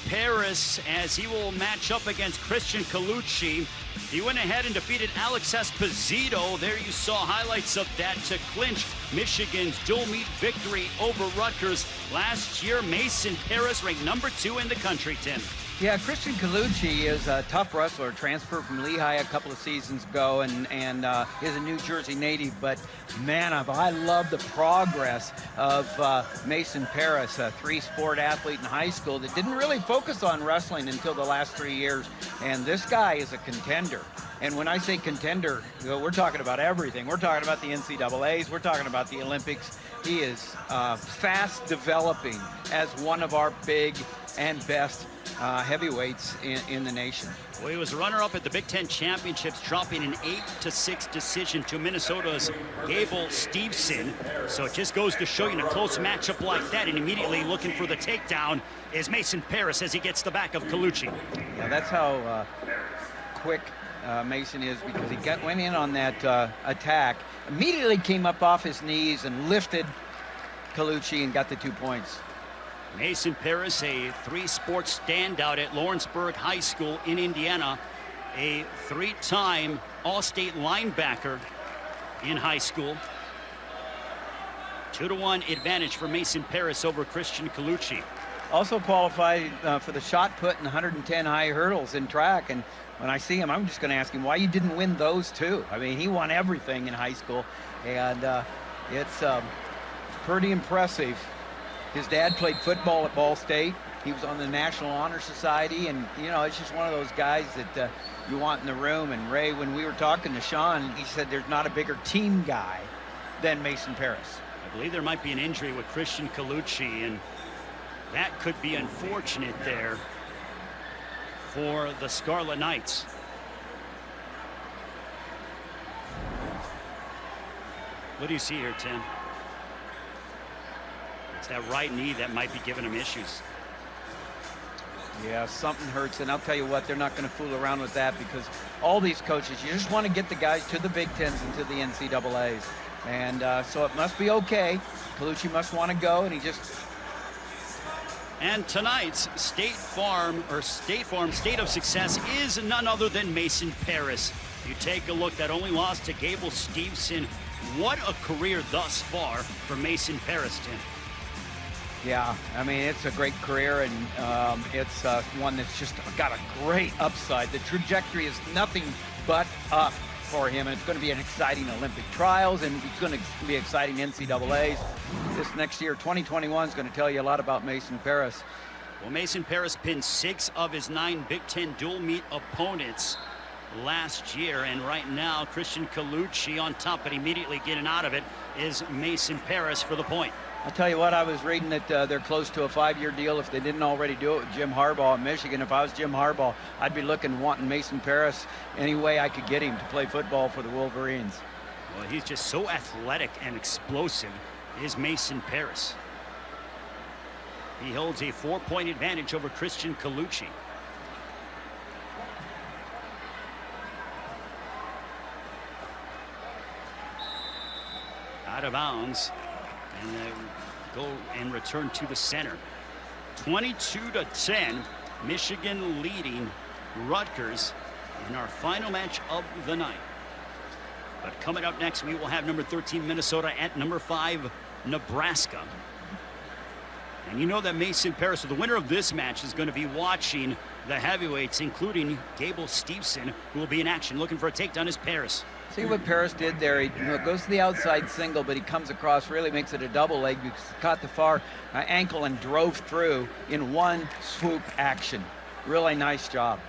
Parris, as he will match up against Christian Colucci. He went ahead and defeated Alex Esposito. There you saw highlights of that to clinch Michigan's dual meet victory over Rutgers last year. Mason Parris ranked #2 in the country, Tim. Yeah, Christian Colucci is a tough wrestler, transferred from Lehigh a couple of seasons ago, and is a New Jersey native. But man, I love the progress of Mason Parris, a three-sport athlete in high school that didn't really focus on wrestling until the last 3 years. And this guy is a contender. And when I say contender, we're talking about everything. We're talking about the NCAAs. We're talking about the Olympics. He is fast developing as one of our big and best heavyweights in the nation. Well, he was runner-up at the Big Ten Championships, dropping an 8-6 decision to Minnesota's Gable Steveson. So it just goes to show you in a close matchup like that, and immediately looking for the takedown is Mason Parris as he gets the back of Colucci. Yeah, that's how quick Mason is, because he went in on that attack, immediately came up off his knees and lifted Colucci and got the 2 points. Mason Parris, a three-sport standout at Lawrenceburg High School in Indiana, a three-time All-State linebacker in high school. 2-1 advantage for Mason Parris over Christian Colucci. Also qualified for the shot put in 110 high hurdles in track, and when I see him, I'm just going to ask him why you didn't win those two. I mean, he won everything in high school, and it's pretty impressive. His dad played football at Ball State. He was on the National Honor Society, and you know, it's just one of those guys that you want in the room. And Ray, when we were talking to Sean, he said there's not a bigger team guy than Mason Parris. I believe there might be an injury with Christian Colucci, and that could be unfortunate there for the Scarlet Knights. What do you see here, Tim? It's that right knee that might be giving him issues. Yeah, something hurts, and I'll tell you what, they're not going to fool around with that, because all these coaches, you just want to get the guys to the Big Tens and to the NCAAs. And so it must be okay. Colucci must want to go, and he just... And tonight's State Farm State of Success is none other than Mason Parris. You take a look, that only lost to Gable Steveson. What a career thus far for Mason Parris, Tim. Yeah, I mean, it's a great career, and it's one that's just got a great upside. The trajectory is nothing but up for him, and it's going to be an exciting Olympic trials, and it's going to be exciting NCAAs. This next year, 2021, is going to tell you a lot about Mason Parris. Well, Mason Parris pinned 6 of his 9 Big Ten dual meet opponents last year, and right now Christian Colucci on top, but immediately getting out of it is Mason Parris for the point. I'll tell you what, I was reading that they're close to a 5-year deal if they didn't already do it with Jim Harbaugh in Michigan. If I was Jim Harbaugh, I'd be wanting Mason Parris any way I could get him to play football for the Wolverines. Well, he's just so athletic and explosive, is Mason Parris. He holds a 4-point advantage over Christian Colucci. Out of bounds. And they go and return to the center. 22-10, Michigan leading Rutgers in our final match of the night. But coming up next, we will have number 13 Minnesota at number 5 Nebraska. And you know that Mason Parris, the winner of this match, is going to be watching the heavyweights, including Gable Steveson, who will be in action looking for a takedown as Parris. See what Parris did there. He goes to the outside single, but he comes across, really makes it a double leg, because he caught the far ankle and drove through in one swoop action. Really nice job.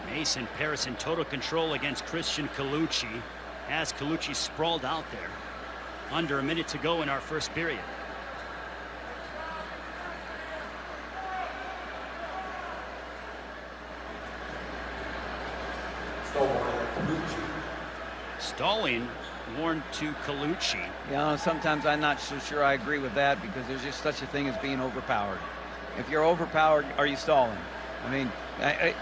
Mason Parris in total control against Christian Colucci, as Colucci sprawled out there. Under a minute to go in our first period. Stalling warned to Colucci. You know, sometimes I'm not so sure I agree with that, because there's just such a thing as being overpowered. If you're overpowered, are you stalling? I mean,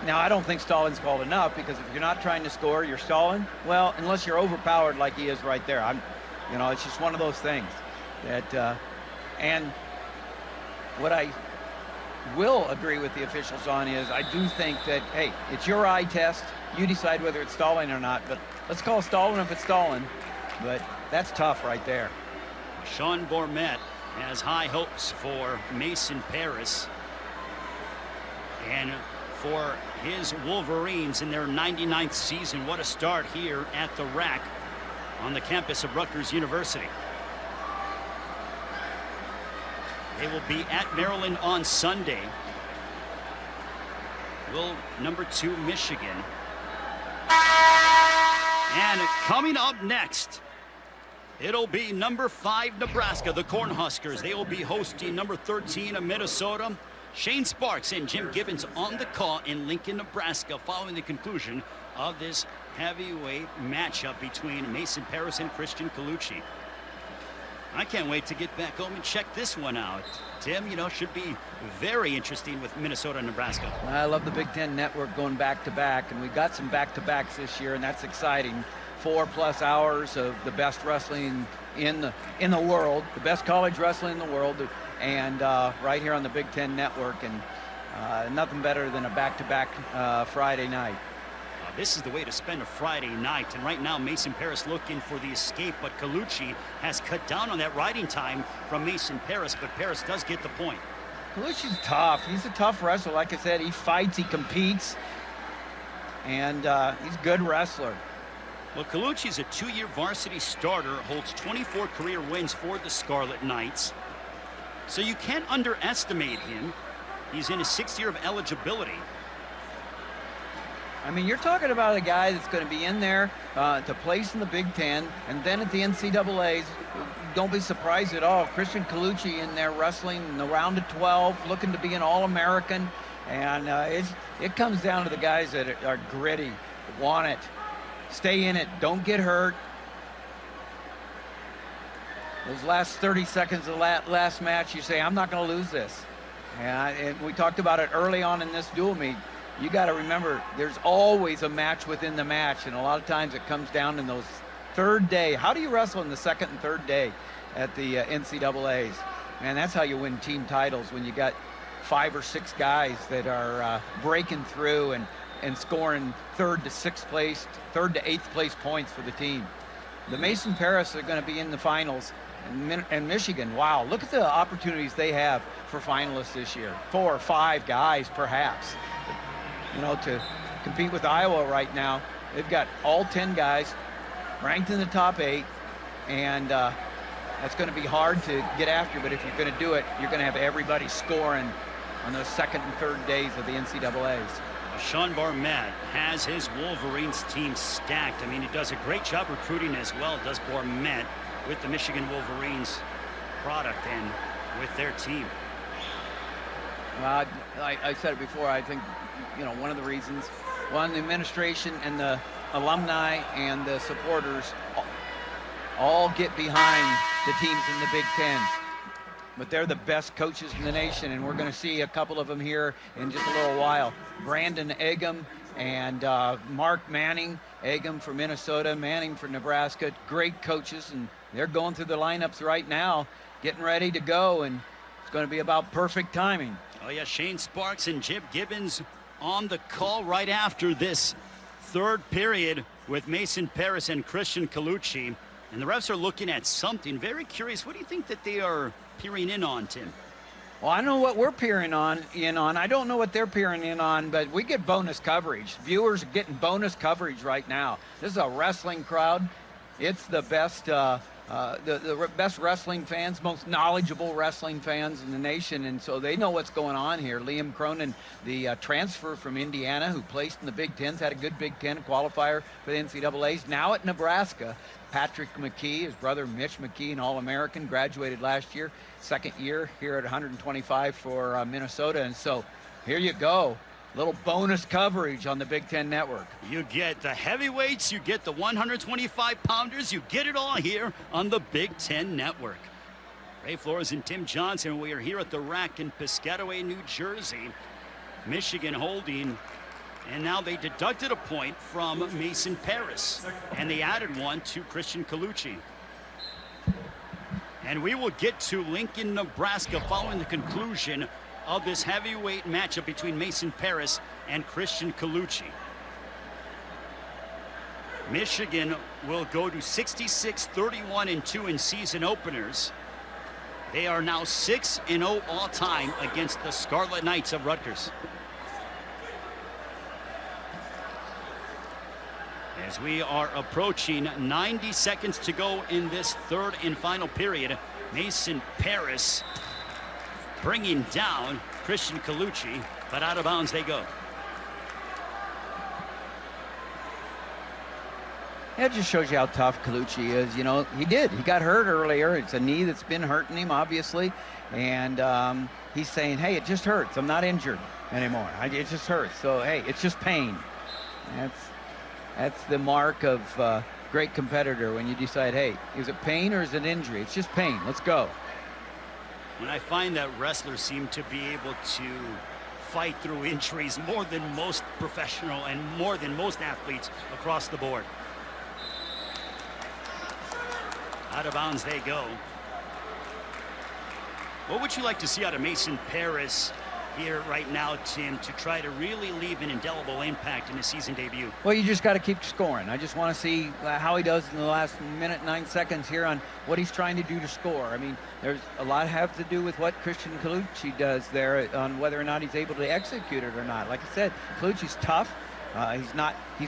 now I don't think stalling's called enough, because if you're not trying to score, you're stalling. Well, unless you're overpowered like he is right there. It's just one of those things that, and what I will agree with the officials on is I do think that, hey, it's your eye test. You decide whether it's stalling or not, but let's call stalling if it's stalling. But that's tough right there. Sean Bourmet has high hopes for Mason Parris and for his Wolverines in their 99th season. What a start here at the RAC on the campus of Rutgers University. They will be at Maryland on Sunday. Will number 2 Michigan. And coming up next, it'll be number 5 Nebraska, the Cornhuskers. They will be hosting number 13 of Minnesota. Shane Sparks and Jim Gibbons on the call in Lincoln, Nebraska, following the conclusion of this heavyweight matchup between Mason Parris and Christian Colucci. I can't wait to get back home and check this one out. Tim, should be very interesting with Minnesota and Nebraska. I love the Big Ten Network going back-to-back, and we got some back-to-backs this year, and that's exciting. 4+ hours of the best wrestling in the world, the best college wrestling in the world, and right here on the Big Ten Network, and nothing better than a back-to-back Friday night. This is the way to spend a Friday night, and right now Mason Parris looking for the escape, but Colucci has cut down on that riding time from Mason Parris, but Parris does get the point. Colucci's tough. He's a tough wrestler. Like I said, he fights, he competes, and he's a good wrestler. Well, Colucci's a 2-year varsity starter, holds 24 career wins for the Scarlet Knights. So you can't underestimate him. He's in his 6th year of eligibility. I mean, you're talking about a guy that's going to be in there to place in the Big Ten, and then at the NCAAs, don't be surprised at all. Christian Colucci in there wrestling in the round of 12, looking to be an All-American, and it comes down to the guys that are gritty, want it, stay in it, don't get hurt. Those last 30 seconds of the last match, you say, I'm not going to lose this. And we talked about it early on in this dual meet. You got to remember, there's always a match within the match, and a lot of times it comes down in those third day. How do you wrestle in the second and third day at the NCAAs? Man, that's how you win team titles, when you got 5 or 6 guys that are breaking through and scoring 3rd to 6th place, 3rd to 8th place points for the team. The Mason Parris are going to be in the finals, and Michigan, wow, look at the opportunities they have for finalists this year. 4 or 5 guys, perhaps. To compete with Iowa right now, they've got all 10 guys ranked in the top 8, and that's going to be hard to get after, but if you're going to do it, you're going to have everybody scoring on those 2nd and 3rd days of the NCAAs. Sean Bourmet has his Wolverines team stacked. I mean, he does a great job recruiting as well, does Bourmet, with the Michigan Wolverines product and with their team. Well, I said it before, I think, one of the reasons, the administration and the alumni and the supporters all get behind the teams in the Big Ten. But they're the best coaches in the nation, and we're going to see a couple of them here in just a little while. Brandon Eggum and Mark Manning. Eggum for Minnesota, Manning for Nebraska. Great coaches, and they're going through the lineups right now, getting ready to go, and it's going to be about perfect timing. Oh, yeah, Shane Sparks and Jim Gibbons on the call right after this 3rd period with Mason Parris and Christian Colucci. And the refs are looking at something. Very curious. What do you think that they are peering in on, Tim? Well, I know what we're peering in on. I don't know what they're peering in on, but we get bonus coverage. Viewers are getting bonus coverage right now. This is a wrestling crowd. It's the best the best wrestling fans, most knowledgeable wrestling fans in the nation, and so they know what's going on here. Liam Cronin, the transfer from Indiana, who placed in the Big Tens, had a good Big Ten qualifier for the NCAAs, now at Nebraska. Patrick McKee, his brother Mitch McKee, an All-American, graduated last year, 2nd year here at 125 for Minnesota, and so here you go. Little bonus coverage on the Big Ten Network. You get the heavyweights, you get the 125-pounders, you get it all here on the Big Ten Network. Ray Flores and Tim Johnson, we are here at the RAC in Piscataway, New Jersey. Michigan holding, and now they deducted a point from Mason Parris, and they added one to Christian Colucci. And we will get to Lincoln, Nebraska following the conclusion of this heavyweight matchup between Mason Parris and Christian Colucci. Michigan will go to 66-31-2 in season openers. They are now 6-0 all time against the Scarlet Knights of Rutgers. As we are approaching 90 seconds to go in this third and final period, Mason Parris bringing down Christian Colucci, but out of bounds they go. It just shows you how tough Colucci is. You know, he got hurt earlier. It's a knee that's been hurting him, obviously. And he's saying, hey, it just hurts. I'm not injured anymore. It just hurts. So, hey, it's just pain. That's the mark of a great competitor, when you decide, hey, is it pain or is it injury? It's just pain. Let's go. And I find that wrestlers seem to be able to fight through injuries more than most professional and more than most athletes across the board. Out of bounds they go. What would you like to see out of Mason Parris here right now, Tim, to try to really leave an indelible impact in his season debut? Well, you just got to keep scoring. I just want to see how he does in the last minute, 9 seconds here on what he's trying to do to score. I mean, there's a lot have to do with what Christian Colucci does there on whether or not he's able to execute it or not. Like I said, Colucci's tough. He's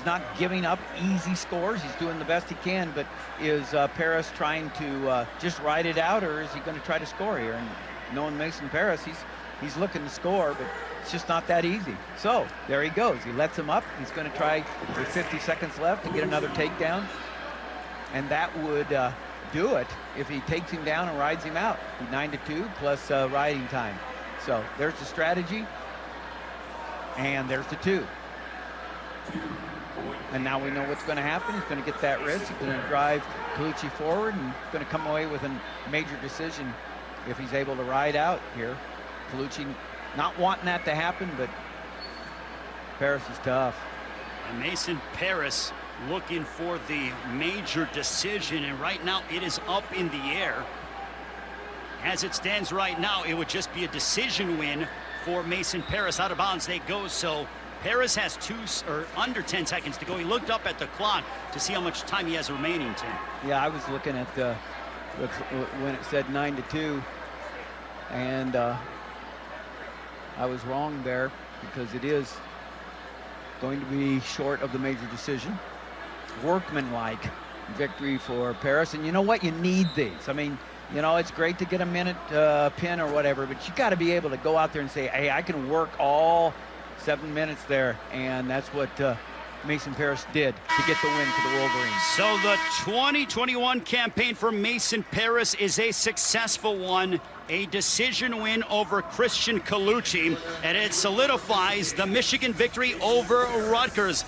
not giving up easy scores. He's doing the best he can, but is Parris trying to just ride it out, or is he going to try to score here? And knowing Mason Parris, he's looking to score, but it's just not that easy. So there he goes. He lets him up. He's going to try with 50 seconds left to get another takedown, and that would do it if he takes him down and rides him out. 9-2 plus riding time. So there's the strategy, and there's the 2. And now we know what's going to happen. He's going to get that wrist. He's going to drive Colucci forward and going to come away with a major decision if he's able to ride out here. Colucci not wanting that to happen, but Parris is tough. And Mason Parris looking for the major decision, and right now it is up in the air. As it stands right now, it would just be a decision win for Mason Parris. Out of bounds they go, so Parris has under 10 seconds to go. He looked up at the clock to see how much time he has remaining, Tim. Yeah, I was looking at when it said 9-2, and I was wrong there, because it is going to be short of the major decision. Workmanlike victory for Parris, and you know what? You need these. I mean, you know, it's great to get a minute pin or whatever, but you got to be able to go out there and say, hey, I can work all 7 minutes there, and that's what Mason Parris did to get the win for the Wolverines. So the 2021 campaign for Mason Parris is a successful one, a decision win over Christian Colucci, and it solidifies the Michigan victory over Rutgers.